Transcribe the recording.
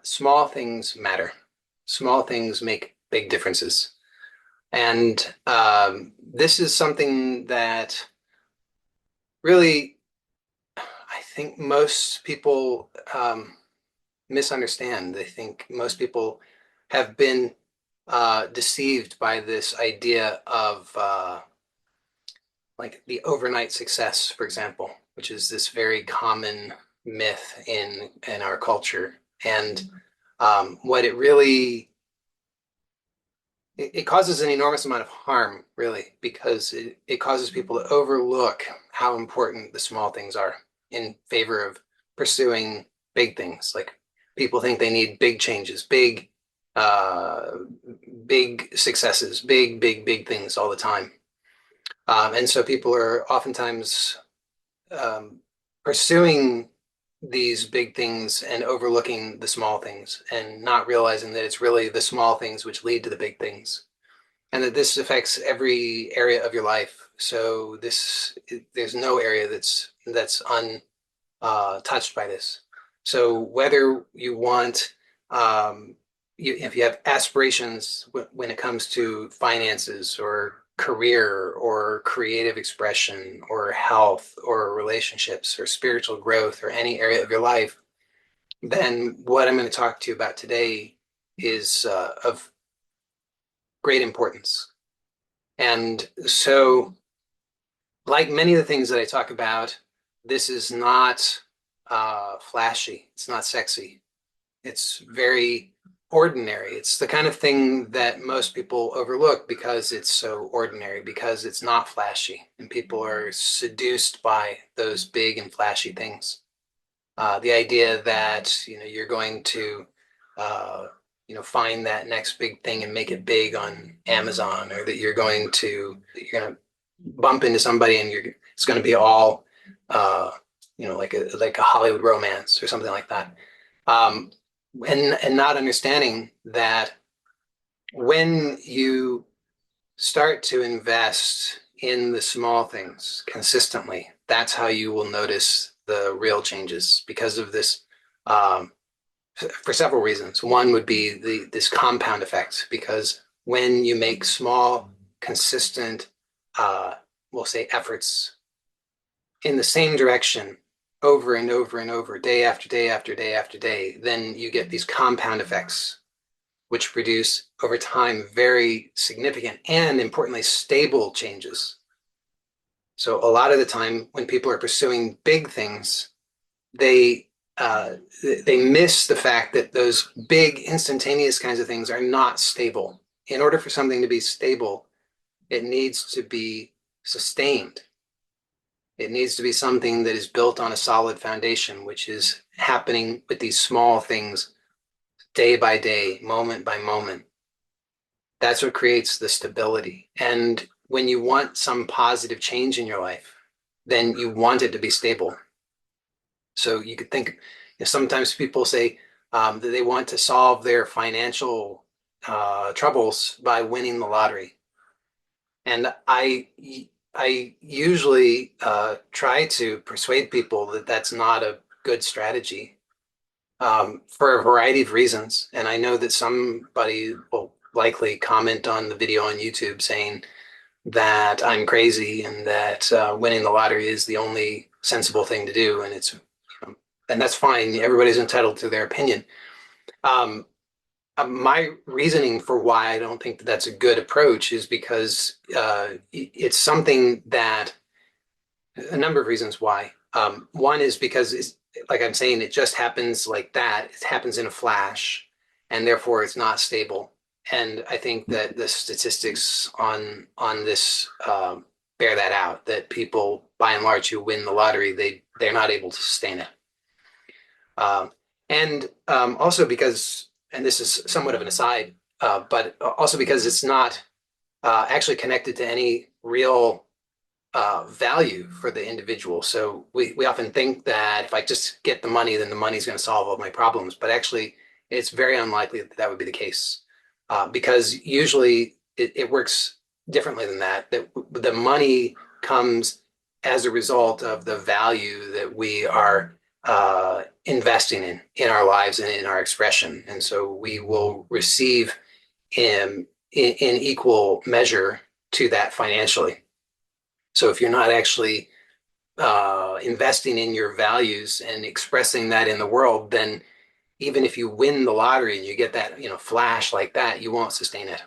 small things matter. Small things make big differences. And this is something that really, I think most people misunderstand. They think most people have been deceived by this idea of like the overnight success, for example, which is this very common myth in our culture. And what it really it causes an enormous amount of harm, really, because it causes people to overlook how important the small things are in favor of pursuing big things. Like people think they need big changes, uh, big successes, big things all the time. And so people are oftentimes um, pursuing these big things and overlooking the small things and not realizing that it's really the small things which lead to the big things and that this affects every area of your life. So there's no area that's untouched by this. So whether you want, if you have aspirations when it comes to finances or career or creative expression or health or relationships or spiritual growth or any area of your life, then what I'm going to talk to you about today is of great importance. And so, like many of the things that I talk about, this is not flashy. It's not sexy. It's very ordinary. It's the kind of thing that most people overlook because it's so ordinary, because it's not flashy, and people are seduced by those big and flashy things. The idea that you're going to find that next big thing and make it big on Amazon, or that you're going to bump into somebody and it's going to be all like a Hollywood romance or something like that. Um, and not understanding that when you start to invest in the small things consistently, that's how you will notice the real changes because of this, for several reasons. One would be this compound effect, because when you make small, consistent, we'll say efforts in the same direction over and over and over, day after day after day after day, then you get these compound effects, which produce over time very significant and importantly stable changes. So a lot of the time when people are pursuing big things, they they miss the fact that those big instantaneous kinds of things are not stable. In order for something to be stable, it needs to be sustained. It needs to be something that is built on a solid foundation, which is happening with these small things day by day, moment by moment. That's what creates the stability. And when you want some positive change in your life, then you want it to be stable. So you could think, sometimes people say that they want to solve their financial troubles by winning the lottery. And I usually try to persuade people that that's not a good strategy for a variety of reasons. And I know that somebody will likely comment on the video on YouTube saying that I'm crazy and that winning the lottery is the only sensible thing to do, and and that's fine. Everybody's entitled to their opinion. Um, my reasoning for why I don't think that that's a good approach is because it's something that a number of reasons why. One is because like I'm saying, it just happens like that. It happens in a flash, and therefore it's not stable. And I think that the statistics on this bear that out. That people, by and large, who win the lottery, they're not able to sustain it. And also because, and this is somewhat of an aside, but also because it's not actually connected to any real value for the individual. So we often think that if I just get the money, then the money's going to solve all my problems. But actually, it's very unlikely that that would be the case because usually it works differently than that. That the money comes as a result of the value that we are investing in our lives and in our expression. And so we will receive in equal measure to that financially. So if you're not actually investing in your values and expressing that in the world, then even if you win the lottery and you get that, flash like that, you won't sustain it.